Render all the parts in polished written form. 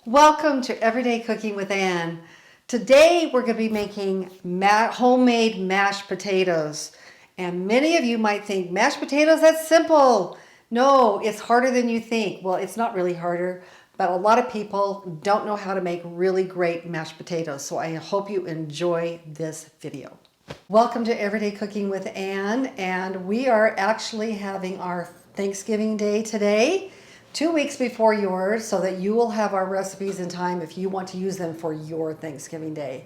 Welcome to Everyday Cooking with Ann. Today we're going to be making homemade mashed potatoes. And many of you might think, mashed potatoes, that's simple. No, it's harder than you think. Well, it's not really harder, but a lot of people don't know how to make really great mashed potatoes. So I hope you enjoy this video. Welcome to Everyday Cooking with Ann, and we are actually having our Thanksgiving Day today. 2 weeks before yours, so that you will have our recipes in time if you want to use them for your Thanksgiving Day.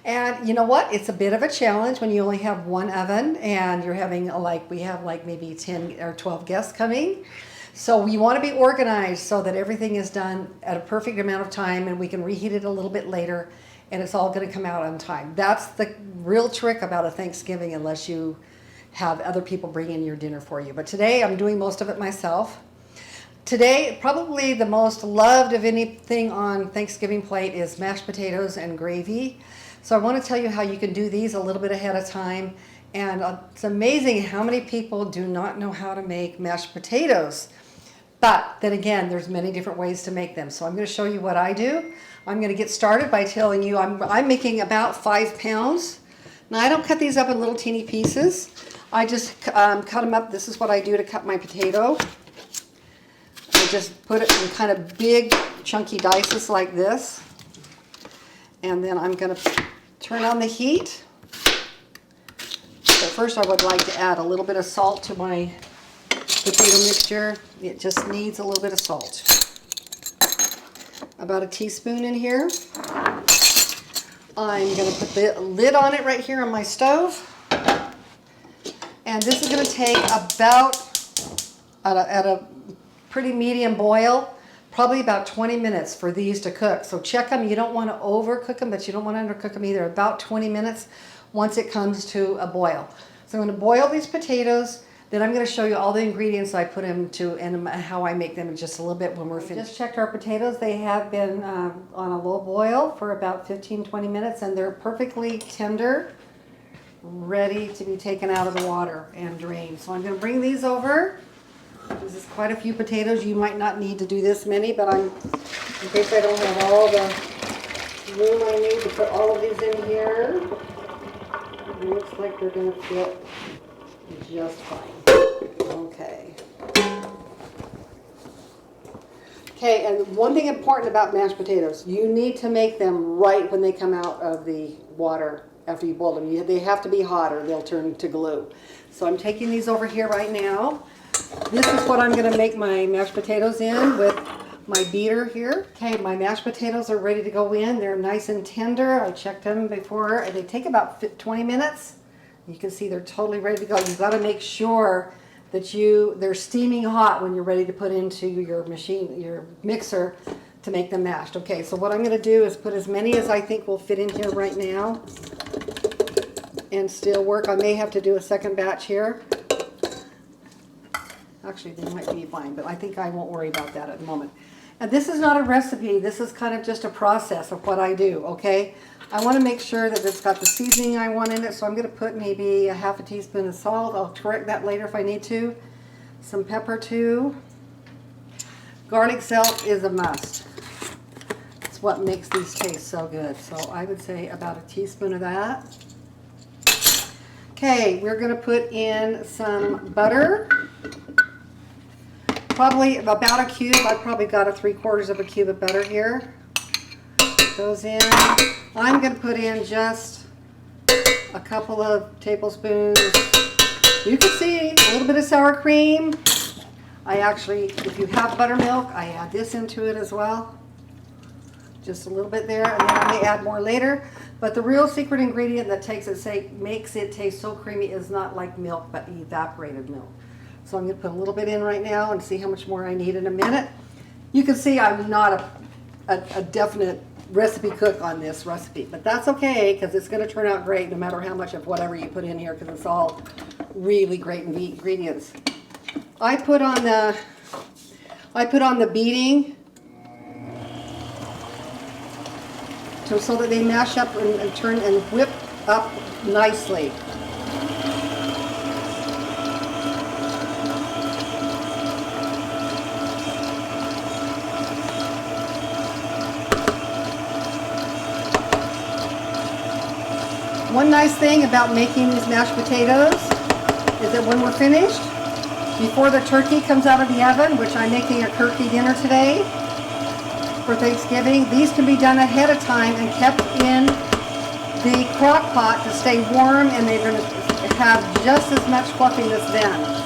And you know what? It's a bit of a challenge when you only have one oven and you're having we have maybe 10 or 12 guests coming. So we want to be organized so that everything is done at a perfect amount of time and we can reheat it a little bit later and it's all going to come out on time. That's the real trick about a Thanksgiving, unless you have other people bring in your dinner for you. But today I'm doing most of it myself. Today, probably the most loved of anything on Thanksgiving plate is mashed potatoes and gravy. So I want to tell you how you can do these a little bit ahead of time. And it's amazing how many people do not know how to make mashed potatoes. But then again, there's many different ways to make them. So I'm going to show you what I do. I'm going to get started by telling you I'm making about 5 pounds. Now I don't cut these up in little teeny pieces. I just cut them up. This is what I do to cut my potato. I just put it in kind of big chunky dices like this, and then I'm going to turn on the heat. So first I would like to add a little bit of salt to my potato mixture. It just needs a little bit of salt. About a teaspoon in here. I'm going to put the lid on it right here on my stove, and this is going to take about at a pretty medium boil, probably about 20 minutes for these to cook. So check them. You don't want to overcook them, but you don't want to undercook them either. About 20 minutes once it comes to a boil. So I'm going to boil these potatoes. Then I'm going to show you all the ingredients I put into and how I make them in just a little bit when we're finished. Just checked our potatoes. They have been on a low boil for about 15-20 minutes, and they're perfectly tender, ready to be taken out of the water and drained. So I'm going to bring these over. This is quite a few potatoes. You might not need to do this many, but in case I don't have all the room I need to put all of these in here. It looks like they're going to fit just fine. Okay. Okay, and one thing important about mashed potatoes, you need to make them right when they come out of the water after you boil them. They have to be hot or they'll turn to glue. So I'm taking these over here right now. This is what I'm going to make my mashed potatoes in with my beater here. Okay, my mashed potatoes are ready to go in. They're nice and tender. I checked them before, and they take about 20 minutes. You can see they're totally ready to go. You've got to make sure that they're steaming hot when you're ready to put into your mixer to make them mashed. Okay, so what I'm going to do is put as many as I think will fit in here right now and still work. I may have to do a second batch here. Actually, they might be fine, but I think I won't worry about that at the moment. And this is not a recipe. This is kind of just a process of what I do, okay? I want to make sure that it's got the seasoning I want in it, so I'm going to put maybe a half a teaspoon of salt. I'll correct that later if I need to. Some pepper, too. Garlic salt is a must. It's what makes these taste so good. So I would say about a teaspoon of that. Okay, we're going to put in some butter. Probably about a cube. I've probably got a 3/4 of a cube of butter here. Put those in. I'm going to put in just a couple of tablespoons. You can see a little bit of sour cream. If you have buttermilk, I add this into it as well. Just a little bit there, and then I may add more later. But the real secret ingredient that makes it taste so creamy is not like milk, but evaporated milk. So I'm going to put a little bit in right now and see how much more I need in a minute. You can see I'm not a definite recipe cook on this recipe, but that's okay because it's going to turn out great no matter how much of whatever you put in here, because it's all really great ingredients. I put on the beating so that they mash up and turn and whip up nicely. One nice thing about making these mashed potatoes is that when we're finished, before the turkey comes out of the oven, which I'm making a turkey dinner today for Thanksgiving, these can be done ahead of time and kept in the crock pot to stay warm, and they're going to have just as much fluffiness then.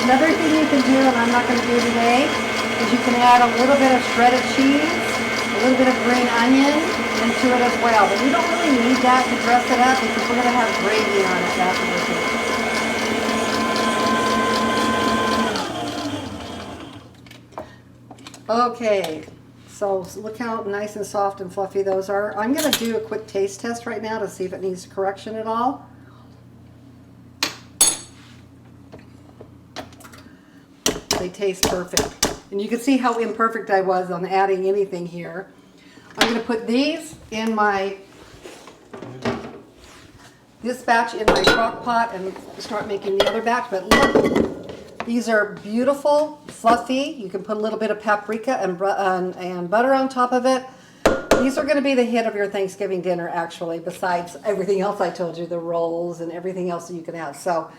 Another thing you can do, and I'm not going to do today, is you can add a little bit of shredded cheese, a little bit of green onion into it as well. But we don't really need that to dress it up because we're going to have gravy on it afterwards. Okay, so look how nice and soft and fluffy those are. I'm going to do a quick taste test right now to see if it needs correction at all. They taste perfect. And you can see how imperfect I was on adding anything here. I'm going to put these in this batch in my crock pot and start making the other batch. But look, these are beautiful, fluffy. You can put a little bit of paprika and butter on top of it. These are going to be the hit of your Thanksgiving dinner, actually, besides everything else I told you, the rolls and everything else that you can have. So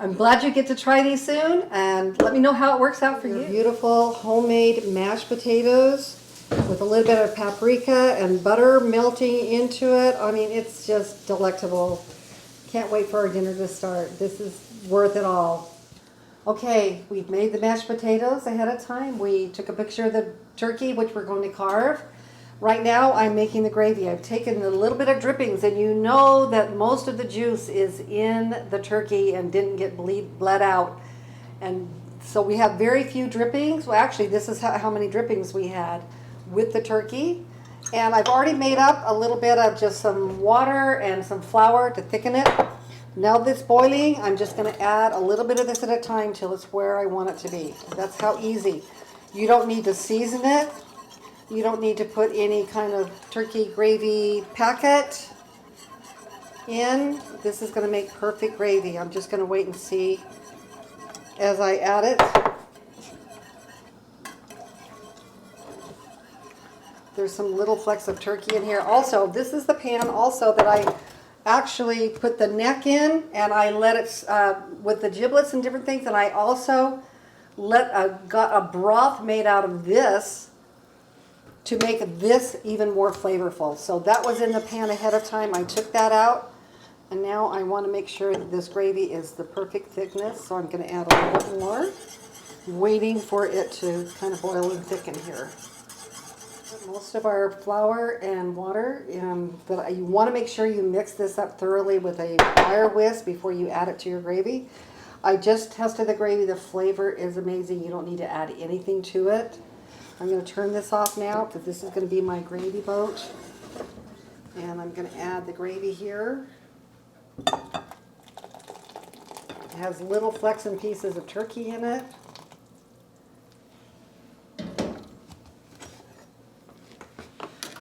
I'm glad you get to try these soon, and let me know how it works out for you. Beautiful homemade mashed potatoes with a little bit of paprika and butter melting into it. I mean, it's just delectable. Can't wait for our dinner to start. This is worth it all. Okay, we've made the mashed potatoes ahead of time. We took a picture of the turkey, which we're going to carve. Right now, I'm making the gravy. I've taken a little bit of drippings, and you know that most of the juice is in the turkey and didn't get bled out. And so we have very few drippings. Well, actually, this is how many drippings we had with the turkey. And I've already made up a little bit of just some water and some flour to thicken it. Now that it's boiling, I'm just going to add a little bit of this at a time till it's where I want it to be. That's how easy. You don't need to season it. You don't need to put any kind of turkey gravy packet in. This is going to make perfect gravy. I'm just going to wait and see as I add it. There's some little flecks of turkey in here. Also, this is the pan also that I actually put the neck in, and I let it with the giblets and different things, and I also got a broth made out of this to make this even more flavorful. So that was in the pan ahead of time. I took that out, and now I want to make sure that this gravy is the perfect thickness, so I'm going to add a little bit more, waiting for it to kind of boil and thicken here. Most of our flour and water, but you want to make sure you mix this up thoroughly with a wire whisk before you add it to your gravy. I just tested the gravy. The flavor is amazing. You don't need to add anything to it. I'm going to turn this off now because this is going to be my gravy boat. And I'm going to add the gravy here. It has little flecks and pieces of turkey in it.